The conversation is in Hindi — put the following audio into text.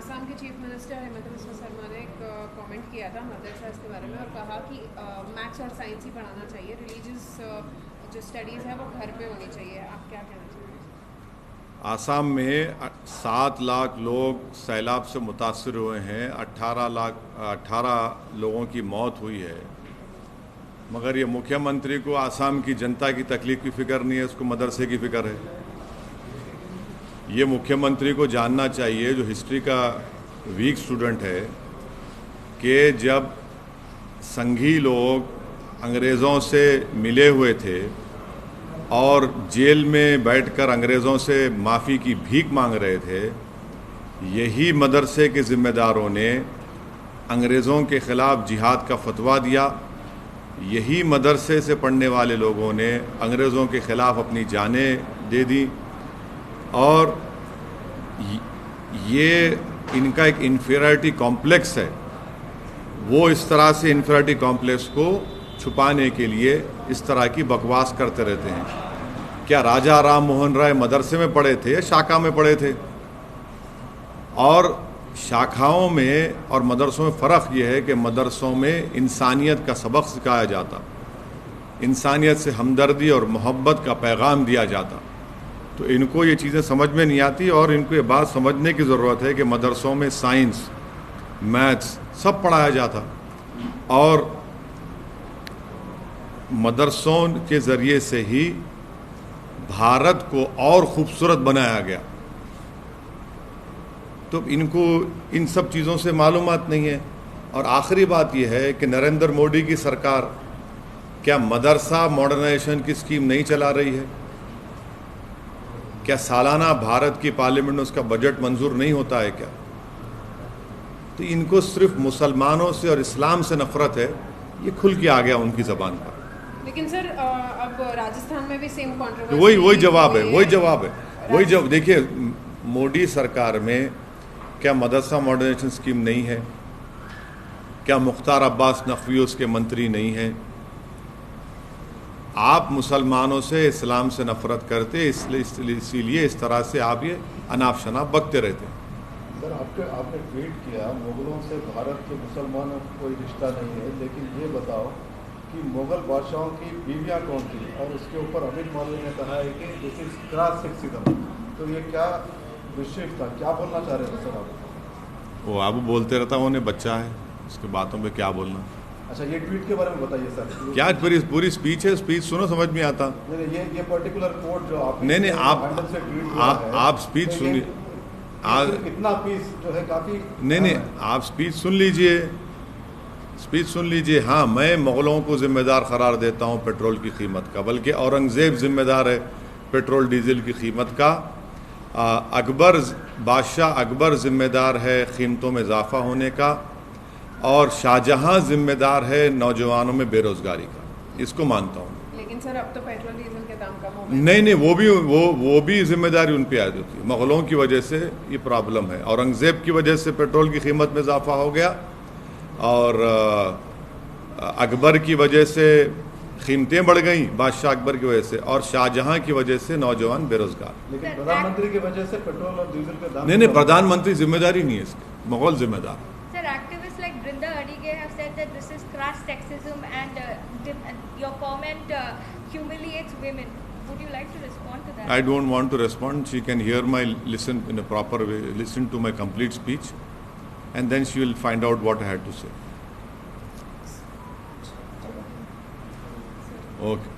आसाम के चीफ मिनिस्टर हेमंत बिस्वा शर्मा ने एक कमेंट किया था मदरसा के बारे में और कहा कि मैथ्स और साइंस ही पढ़ाना चाहिए, रिलीजियस जो स्टडीज़ है वो घर पे होनी चाहिए। आप क्या कहना चाहिए? आसाम में 7 लाख लोग सैलाब से मुतासर हुए हैं, 18 लोगों की मौत हुई है, मगर ये मुख्यमंत्री को आसाम की जनता की तकलीफ की फिक्र नहीं है, उसको मदरसे की फिक्र है। ये मुख्यमंत्री को जानना चाहिए, जो हिस्ट्री का वीक स्टूडेंट है, कि जब संघी लोग अंग्रेज़ों से मिले हुए थे और जेल में बैठकर अंग्रेज़ों से माफ़ी की भीख मांग रहे थे, यही मदरसे के ज़िम्मेदारों ने अंग्रेज़ों के ख़िलाफ़ जिहाद का फतवा दिया। यही मदरसे से पढ़ने वाले लोगों ने अंग्रेज़ों के ख़िलाफ़ अपनी जानें दे दी, और ये इनका एक इन्फीरियरिटी कॉम्प्लेक्स है। वो इस तरह से इन्फीरियरिटी कॉम्प्लेक्स को छुपाने के लिए इस तरह की बकवास करते रहते हैं। क्या राजा राम मोहन राय मदरसे में पढ़े थे या शाखा में पढ़े थे? और शाखाओं में और मदरसों में फ़र्क यह है कि मदरसों में इंसानियत का सबक सिखाया जाता, इंसानियत से हमदर्दी और मोहब्बत का पैगाम दिया जाता। तो इनको ये चीज़ें समझ में नहीं आती, और इनको ये बात समझने की ज़रूरत है कि मदरसों में साइंस, मैथ्स सब पढ़ाया जाता, और मदरसों के ज़रिए से ही भारत को और ख़ूबसूरत बनाया गया। तो इनको इन सब चीज़ों से मालूमात नहीं है। और आखिरी बात यह है कि नरेंद्र मोदी की सरकार क्या मदरसा मॉडर्नाइजेशन की स्कीम नहीं चला रही है? क्या सालाना भारत की पार्लियामेंट में उसका बजट मंजूर नहीं होता है क्या? तो इनको सिर्फ मुसलमानों से और इस्लाम से नफरत है, ये खुल के आ गया उनकी ज़बान पर। लेकिन सर अब राजस्थान में भी सेम कंट्रोवर्सी, वही जवाब है। वही जब देखिए, मोदी सरकार में क्या मदरसा मॉडर्नाइजेशन स्कीम नहीं है? क्या मुख्तार अब्बास नकवी उसके मंत्री नहीं हैं? आप मुसलमानों से, इस्लाम से नफरत करते, इसीलिए इस तरह से आप ये अनाप शनाप बकते रहते हैं। सर, आपने ट्वीट किया मुगलों से भारत के मुसलमानों का कोई रिश्ता नहीं है, लेकिन ये बताओ कि मुगल बादशाहों की बीवियां कौन थी? और उसके ऊपर अमित मौलवी ने कहा है कि दिस इज क्रॉस सेक्सिज्म। तो ये क्या विषय था, क्या बोलना चाह रहे थे सर आप? वो आप बोलते रहता, उन्हें बच्चा है, उसके बातों पे क्या बोलना। अच्छा, ये ट्वीट के बारे में बताइए सर। क्या पूरी स्पीच है? स्पीच सुनो, समझ में आता। नहीं, ये पर्टिकुलर कोड जो आप नहीं, आप स्पीच सुनिए। इतना पीस जो है काफ़ी नहीं, आप स्पीच सुन लीजिए। हाँ, मैं मुग़लों को ज़िम्मेदार करार देता हूँ पेट्रोल की कीमत का, बल्कि औरंगज़ेब ज़िम्मेदार है पेट्रोल डीजल की कीमत का। बादशाह अकबर ज़िम्मेदार है कीमतों में इजाफ़ा होने का, और शाहजहाँ ज़िम्मेदार है नौजवानों में बेरोज़गारी का। इसको मानता हूँ। लेकिन सर अब तो पेट्रोल डीजल के दाम कम हो गए। नहीं, वो भी जिम्मेदारी उन पे आ जाती है। मुग़लों की वजह से ये प्रॉब्लम है। औरंगज़ेब की वजह से पेट्रोल की कीमत में इजाफा हो गया, और अकबर की वजह से कीमतें बढ़ गई, बादशाह अकबर की वजह से, और शाहजहाँ की वजह से नौजवान बेरोजगार। लेकिन प्रधानमंत्री की वजह से पेट्रोल और डीजल के दाम नहीं, प्रधानमंत्री जिम्मेदारी नहीं है इसकी, मुग़ल जिम्मेदार। Sir, activists like Brinda Adige have said that this is crass sexism and your comment humiliates women. Would you like to respond to that? I don't want to respond. She can hear listen in a proper way, listen to my complete speech, and then she will find out what I had to say. Okay.